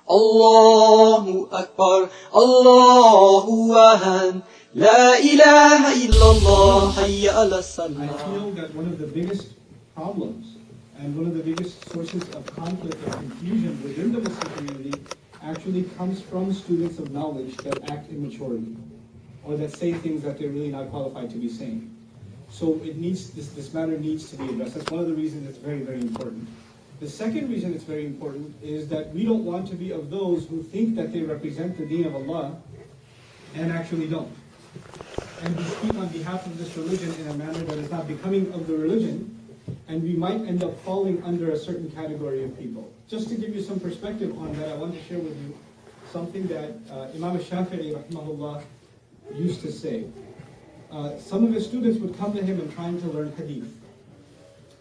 Allahu Akbar, Allahu Ahad, La ilaha illallah, Hayya ala salah. I feel that one of the biggest problems and one of the biggest sources of conflict and confusion within the Muslim community actually comes from students of knowledge that act immaturely, or that say things that they're really not qualified to be saying. So this matter needs to be addressed. That's one of the reasons it's very, very important. The second reason it's very important is that we don't want to be of those who think that they represent the deen of Allah and actually don't. And we speak on behalf of this religion in a manner that is not becoming of the religion, and we might end up falling under a certain category of people. Just to give you some perspective on that, I want to share with you something that Imam Shafi'i rahimahullah used to say. Some of his students would come to him and trying to learn hadith.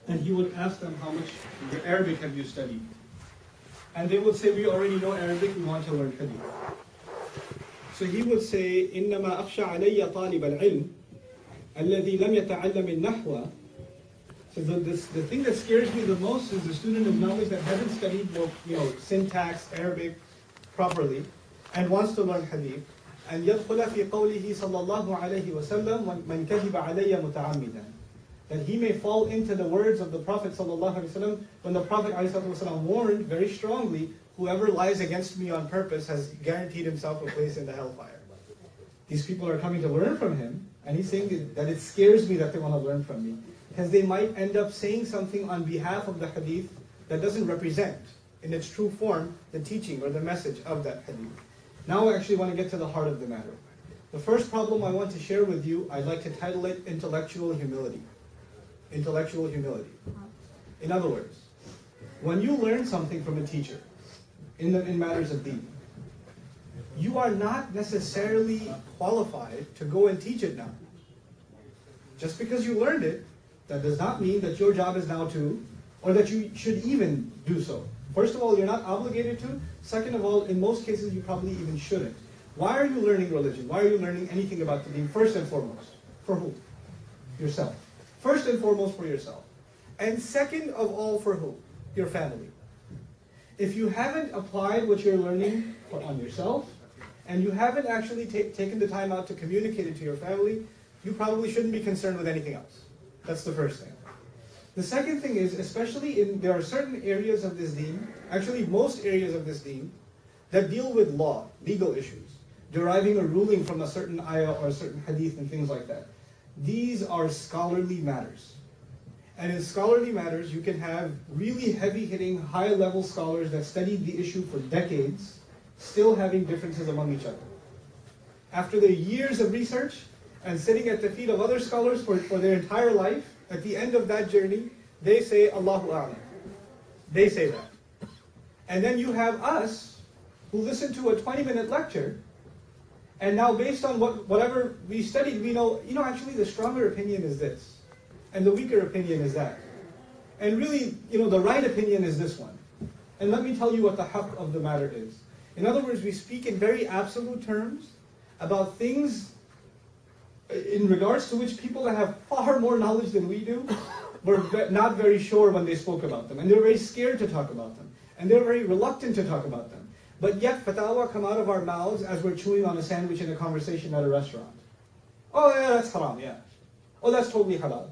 And he would ask them, how much Arabic have you studied? And they would say, we already know Arabic, we want to learn hadith. So he would say, إِنَّمَا أَخْشَى عَلَيَّ طَالِبَ الْعِلْمِ الَّذِي لَمْ يَتَعَلَّمِ النَّحْوَ. So the thing that scares me the most is the student of knowledge that hasn't studied syntax, Arabic properly, and wants to learn hadith. And يَدْخُلَ فِي قَوْلِهِ صَلَّى اللَّهُ عَلَيْهِ وَسَلَّمَ مَنْ كَذِبَ عَلَيَّ مُتَعَمِّدًا. That he may fall into the words of the Prophet ﷺ when the Prophet ﷺ warned very strongly, whoever lies against me on purpose has guaranteed himself a place in the hellfire. These people are coming to learn from him, and he's saying that it scares me that they want to learn from me, because they might end up saying something on behalf of the hadith that doesn't represent, in its true form, the teaching or the message of that hadith. Now I actually want to get to the heart of the matter. The first problem I want to share with you, I'd like to title it intellectual humility. Intellectual humility. In other words, when you learn something from a teacher in matters of deen, you are not necessarily qualified to go and teach it now. Just because you learned it, that does not mean that your job is now to, or that you should even do so. First of all, you're not obligated to. Second of all, in most cases, you probably even shouldn't. Why are you learning religion? Why are you learning anything about the deen? First and foremost, for who? Yourself. First and foremost for yourself. And second of all for who? Your family. If you haven't applied what you're learning on yourself, and you haven't actually taken the time out to communicate it to your family, you probably shouldn't be concerned with anything else. That's the first thing. The second thing is, especially there are certain areas of this deen, actually most areas of this deen, that deal with law, legal issues, deriving a ruling from a certain ayah or a certain hadith and things like that. These are scholarly matters. And in scholarly matters, you can have really heavy-hitting, high-level scholars that studied the issue for decades, still having differences among each other. After their years of research and sitting at the feet of other scholars for their entire life, at the end of that journey, they say, Allahu A'lam. They say that. And then you have us, who listen to a 20-minute lecture, and now based on whatever we studied, we know, actually the stronger opinion is this. And the weaker opinion is that. And really, the right opinion is this one. And let me tell you what the haqq of the matter is. In other words, we speak in very absolute terms about things in regards to which people that have far more knowledge than we do were not very sure when they spoke about them. And they're very scared to talk about them. And they're very reluctant to talk about them. But yet, fatwa come out of our mouths as we're chewing on a sandwich in a conversation at a restaurant. Oh, yeah, that's haram, yeah. Oh, that's totally halal.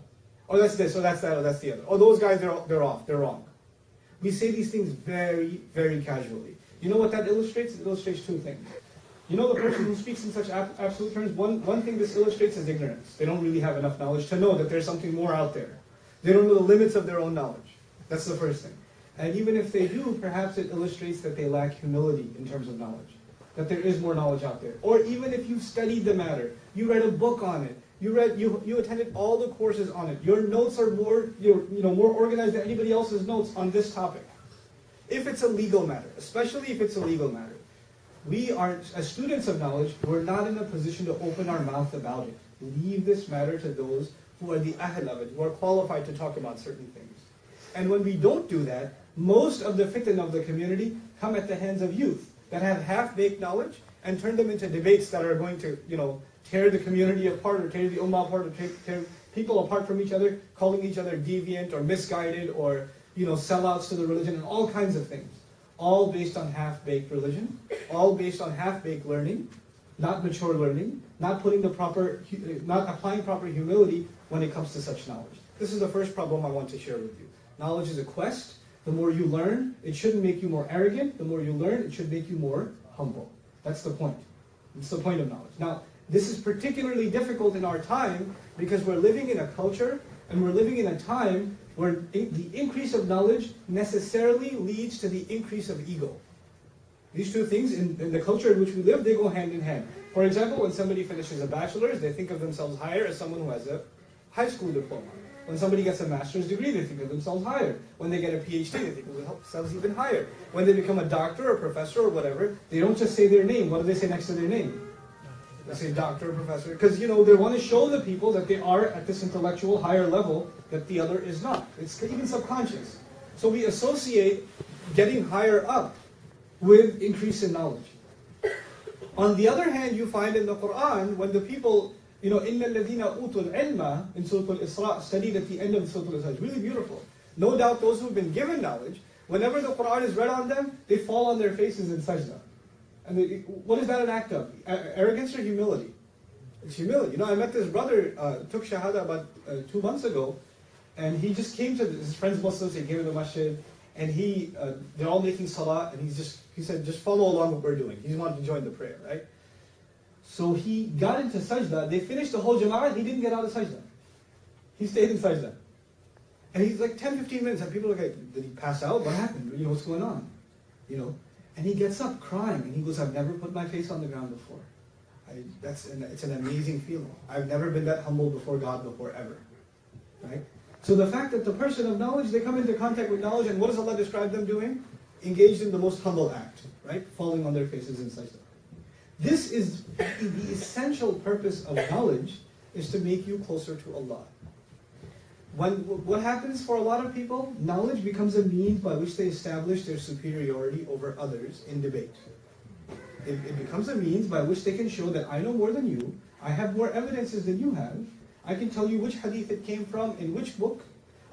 Oh, that's this, or that's that, or that's the other. Oh, those guys, they're off, they're wrong. We say these things very, very casually. You know what that illustrates? It illustrates two things. The person who speaks in such absolute terms, one thing this illustrates is ignorance. They don't really have enough knowledge to know that there's something more out there. They don't know the limits of their own knowledge. That's the first thing. And even if they do, perhaps it illustrates that they lack humility in terms of knowledge. That there is more knowledge out there. Or even if you've studied the matter, you read a book on it, you attended all the courses on it, your notes are more organized than anybody else's notes on this topic. If it's a legal matter, especially if it's a legal matter, we are, as students of knowledge, we're not in a position to open our mouth about it. Leave this matter to those who are the ahl of it, who are qualified to talk about certain things. And when we don't do that, most of the fitan of the community come at the hands of youth that have half-baked knowledge and turn them into debates that are going to, tear the community apart or tear the ummah apart or tear people apart from each other, calling each other deviant or misguided or, sellouts to the religion and all kinds of things. all based on half-baked religion, all based on half-baked learning, not mature learning, not applying proper humility when it comes to such knowledge. This is the first problem I want to share with you. Knowledge is a quest. The more you learn, it shouldn't make you more arrogant. The more you learn, it should make you more humble. That's the point. It's the point of knowledge. Now, this is particularly difficult in our time because we're living in a culture and we're living in a time where the increase of knowledge necessarily leads to the increase of ego. These two things, in the culture in which we live, they go hand in hand. For example, when somebody finishes a bachelor's, they think of themselves higher as someone who has a high school diploma. When somebody gets a master's degree, they think of themselves higher. When they get a PhD, they think of themselves even higher. When they become a doctor or professor or whatever, they don't just say their name. What do they say next to their name? They say doctor or professor. Because, they want to show the people that they are at this intellectual higher level that the other is not. It's even subconscious. So we associate getting higher up with increase in knowledge. On the other hand, you find in the Quran, when the people, إِنَّ الَّذِينَ أُوتُوا الْعِلْمَ in Surah Al-Isra, studied at the end of Surah Al-Isra. It's really beautiful. No doubt those who've been given knowledge, whenever the Quran is read on them, they fall on their faces in sajda. And what is that an act of? Arrogance or humility? It's humility. I met this brother, took Shahada about 2 months ago, and he just came to his friends Muslims, he came to the masjid, and they're all making salah, and he said, just follow along what we're doing. He wanted to join the prayer, right? So he got into sajda, they finished the whole jama'ah, he didn't get out of sajda. He stayed in sajda. And he's like 10, 15 minutes, and people are like, did he pass out? What happened? What's going on? And he gets up crying, and he goes, I've never put my face on the ground before. It's an amazing feeling. I've never been that humble before God before, ever. Right? So the fact that the person of knowledge, they come into contact with knowledge, and what does Allah describe them doing? Engaged in the most humble act, right? Falling on their faces in sajda. This is the essential purpose of knowledge, is to make you closer to Allah. What happens for a lot of people? Knowledge becomes a means by which they establish their superiority over others in debate. It becomes a means by which they can show that I know more than you, I have more evidences than you have, I can tell you which hadith it came from, in which book,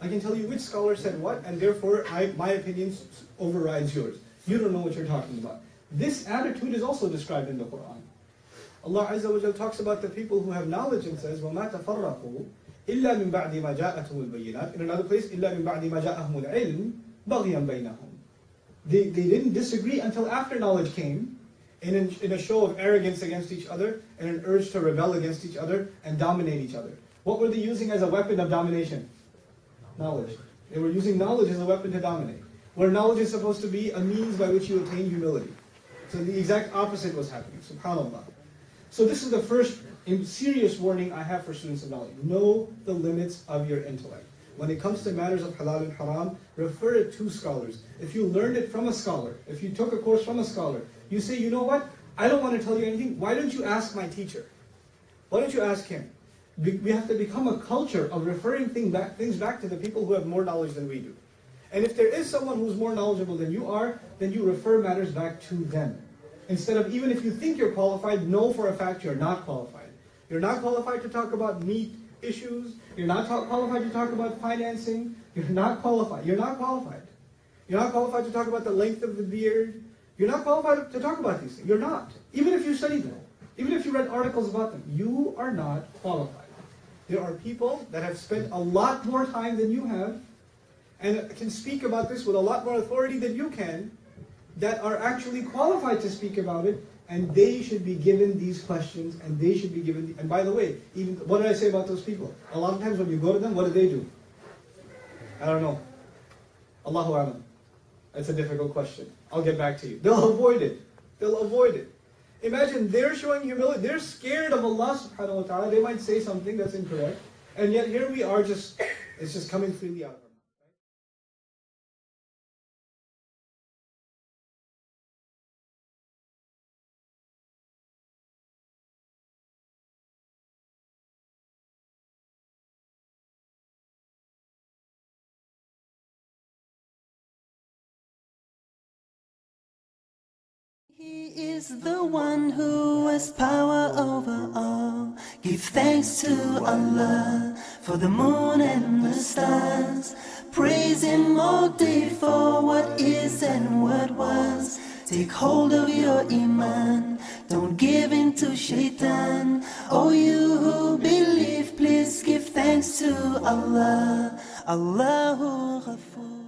I can tell you which scholar said what, and therefore my opinion overrides yours. You don't know what you're talking about. This attitude is also described in the Quran. Allah Azza wa Jalla talks about the people who have knowledge and says, وَمَا تَفَرَّقُوا إِلَّا مِن بَعْدِ مَا جَاءَتْهُمُ الْبَيِّنَاتِ. In another place, إِلَّا مِن بَعْدِ مَا جَاءَهُمُ الْعِلْمُ بَغْيًا بَيْنَهُم. They didn't disagree until after knowledge came, in a show of arrogance against each other, and an urge to rebel against each other and dominate each other. What were they using as a weapon of domination? Knowledge. They were using knowledge as a weapon to dominate. Where knowledge is supposed to be a means by which you attain humility. So the exact opposite was happening. SubhanAllah. So this is the first serious warning I have for students of knowledge. Know the limits of your intellect. When it comes to matters of halal and haram, refer it to scholars. If you learned it from a scholar, if you took a course from a scholar, you say, you know what? I don't want to tell you anything. Why don't you ask my teacher? Why don't you ask him? We have to become a culture of referring things back to the people who have more knowledge than we do. And if there is someone who's more knowledgeable than you are, then you refer matters back to them. Instead of, even if you think you're qualified, know for a fact you're not qualified. You're not qualified to talk about meat issues. You're not qualified to talk about financing. You're not qualified. You're not qualified. You're not qualified to talk about the length of the beard. You're not qualified to talk about these things. You're not. Even if you studied them. Even if you read articles about them. You are not qualified. There are people that have spent a lot more time than you have and can speak about this with a lot more authority than you can, that are actually qualified to speak about it, and they should be given these questions, and they should be given, and by the way, even what did I say about those people? A lot of times when you go to them, what do? I don't know. Allahu A'lam. That's a difficult question. I'll get back to you. They'll avoid it. They'll avoid it. Imagine they're showing humility. They're scared of Allah subhanahu wa ta'ala. They might say something that's incorrect, and yet here we are it's just coming freely out of our mouth. He is the one who has power over all. Give thanks to Allah for the moon and the stars. praise Him all day for what is and what was. Take hold of your iman, don't give in to shaitan. Oh, you who believe, please give thanks to Allah. Allahu Ghafoor.